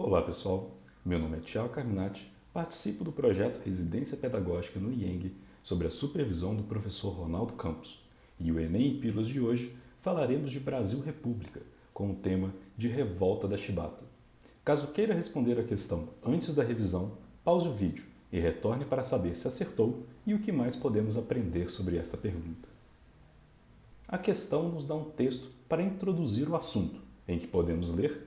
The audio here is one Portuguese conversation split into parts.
Olá pessoal, meu nome é Thiago Carminati, participo do projeto Residência Pedagógica no IENG sobre a supervisão do professor Ronaldo Campos. E o Enem em Pílulas de hoje falaremos de Brasil República, com o tema de Revolta da Chibata. Caso queira responder a questão antes da revisão, pause o vídeo e retorne para saber se acertou e o que mais podemos aprender sobre esta pergunta. A questão nos dá um texto para introduzir o assunto, em que podemos ler: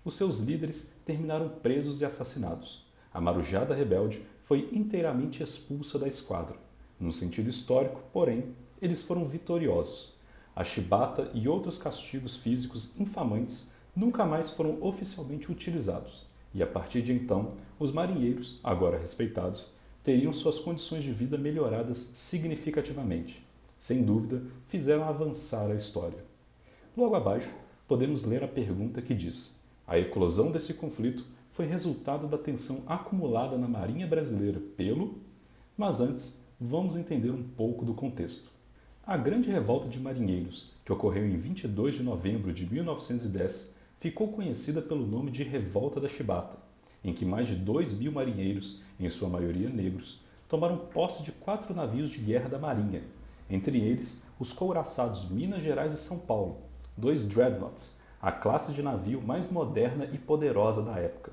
os seus líderes terminaram presos e assassinados. A marujada rebelde foi inteiramente expulsa da esquadra. Num sentido histórico, porém, eles foram vitoriosos. A chibata e outros castigos físicos infamantes nunca mais foram oficialmente utilizados, e a partir de então, os marinheiros, agora respeitados, teriam suas condições de vida melhoradas significativamente. Sem dúvida, fizeram avançar a história. Logo abaixo, podemos ler a pergunta que diz: a eclosão desse conflito foi resultado da tensão acumulada na Marinha Brasileira pelo... Mas antes, vamos entender um pouco do contexto. A Grande Revolta de Marinheiros, que ocorreu em 22 de novembro de 1910, ficou conhecida pelo nome de Revolta da Chibata, em que mais de 2.000 marinheiros, em sua maioria negros, tomaram posse de 4 navios de guerra da Marinha, entre eles os couraçados Minas Gerais e São Paulo, 2 dreadnoughts, a classe de navio mais moderna e poderosa da época.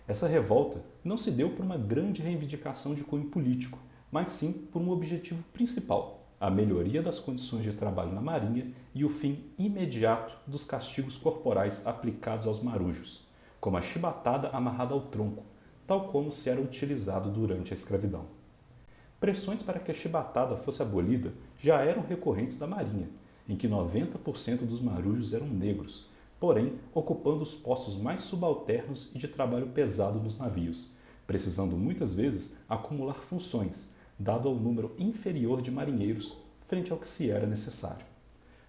Essa revolta não se deu por uma grande reivindicação de cunho político, mas sim por um objetivo principal: a melhoria das condições de trabalho na Marinha e o fim imediato dos castigos corporais aplicados aos marujos, como a chibatada amarrada ao tronco, tal como se era utilizado durante a escravidão. Pressões para que a chibatada fosse abolida já eram recorrentes da Marinha, em que 90% dos marujos eram negros, porém ocupando os postos mais subalternos e de trabalho pesado nos navios, precisando muitas vezes acumular funções, dado ao número inferior de marinheiros frente ao que se era necessário.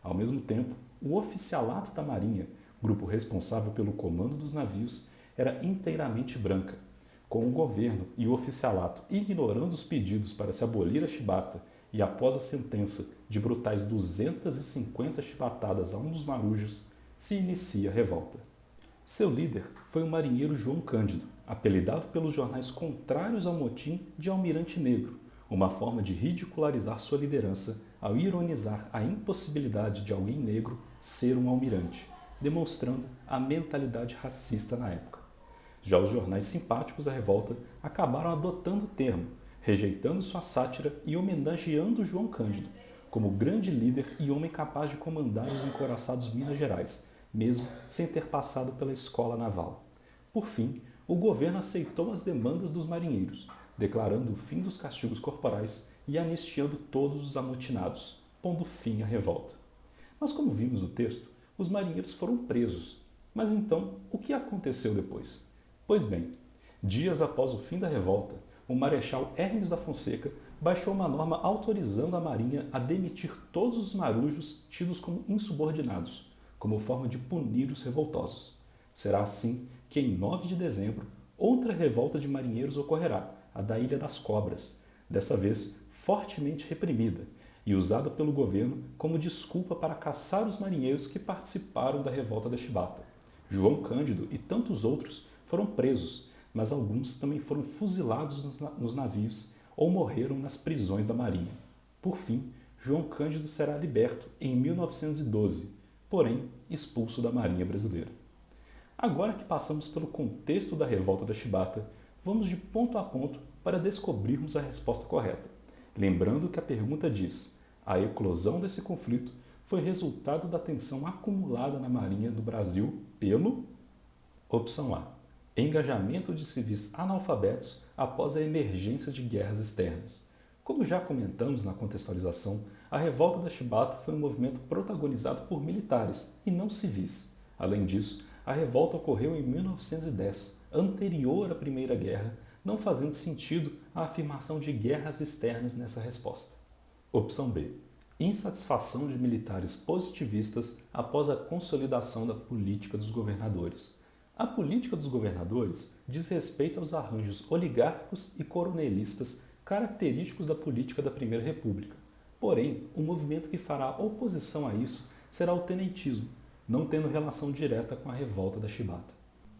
Ao mesmo tempo, o oficialato da Marinha, grupo responsável pelo comando dos navios, era inteiramente branca, com o governo e o oficialato ignorando os pedidos para se abolir a chibata e após a sentença de brutais 250 chibatadas a um dos marujos, se inicia a revolta. Seu líder foi o marinheiro João Cândido, apelidado pelos jornais contrários ao motim de Almirante Negro, uma forma de ridicularizar sua liderança ao ironizar a impossibilidade de alguém negro ser um almirante, demonstrando a mentalidade racista na época. Já os jornais simpáticos à revolta acabaram adotando o termo, rejeitando sua sátira e homenageando João Cândido como grande líder e homem capaz de comandar os encouraçados Minas Gerais, mesmo sem ter passado pela escola naval. Por fim, o governo aceitou as demandas dos marinheiros, declarando o fim dos castigos corporais e anistiando todos os amotinados, pondo fim à revolta. Mas como vimos no texto, os marinheiros foram presos. Mas então, o que aconteceu depois? Pois bem, dias após o fim da revolta, o marechal Hermes da Fonseca baixou uma norma autorizando a Marinha a demitir todos os marujos tidos como insubordinados, como forma de punir os revoltosos. Será assim que, em 9 de dezembro, outra revolta de marinheiros ocorrerá, a da Ilha das Cobras, dessa vez fortemente reprimida e usada pelo governo como desculpa para caçar os marinheiros que participaram da revolta da chibata. João Cândido e tantos outros foram presos, mas alguns também foram fuzilados nos navios ou morreram nas prisões da Marinha. Por fim, João Cândido será liberto em 1912, porém expulso da Marinha Brasileira. Agora que passamos pelo contexto da revolta da chibata, vamos de ponto a ponto para descobrirmos a resposta correta. Lembrando que a pergunta diz: a eclosão desse conflito foi resultado da tensão acumulada na Marinha do Brasil pelo... Opção A: engajamento de civis analfabetos após a emergência de guerras externas. Como já comentamos na contextualização, a revolta da chibata foi um movimento protagonizado por militares e não civis. Além disso, a revolta ocorreu em 1910, anterior à Primeira Guerra, não fazendo sentido a afirmação de guerras externas nessa resposta. Opção B: insatisfação de militares positivistas após a consolidação da política dos governadores. A política dos governadores diz respeito aos arranjos oligárquicos e coronelistas característicos da política da Primeira República. Porém, o movimento que fará oposição a isso será o tenentismo, não tendo relação direta com a revolta da chibata.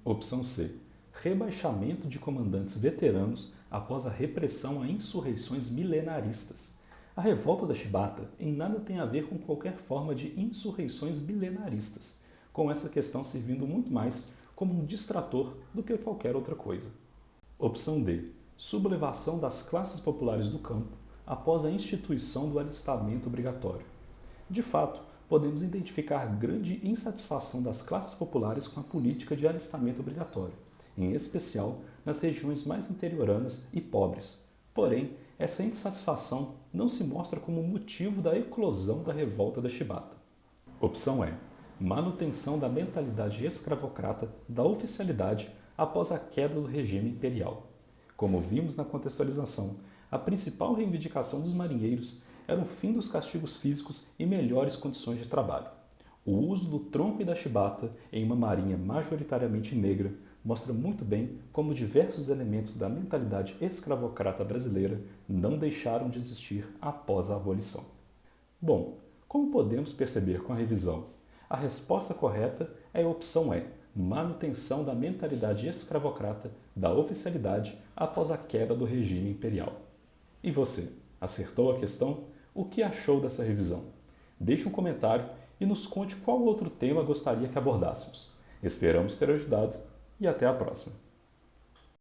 Opção C: rebaixamento de comandantes veteranos após a repressão a insurreições milenaristas. A revolta da Chibata em nada tem a ver com qualquer forma de insurreições milenaristas, com essa questão servindo muito mais como um distrator do que qualquer outra coisa. Opção D. Sublevação das classes populares do campo após a instituição do alistamento obrigatório. De fato, podemos identificar grande insatisfação das classes populares com a política de alistamento obrigatório, em especial nas regiões mais interioranas e pobres. Porém, essa insatisfação não se mostra como motivo da eclosão da revolta da Chibata. Opção E. Manutenção da mentalidade escravocrata da oficialidade após a queda do regime imperial. Como vimos na contextualização, a principal reivindicação dos marinheiros era o fim dos castigos físicos e melhores condições de trabalho. O uso do tronco e da chibata em uma marinha majoritariamente negra mostra muito bem como diversos elementos da mentalidade escravocrata brasileira não deixaram de existir após a abolição. Bom, como podemos perceber com a revisão, a resposta correta é a opção E, manutenção da mentalidade escravocrata da oficialidade após a queda do regime imperial. E você, acertou a questão? O que achou dessa revisão? Deixe um comentário e nos conte qual outro tema gostaria que abordássemos. Esperamos ter ajudado e até a próxima!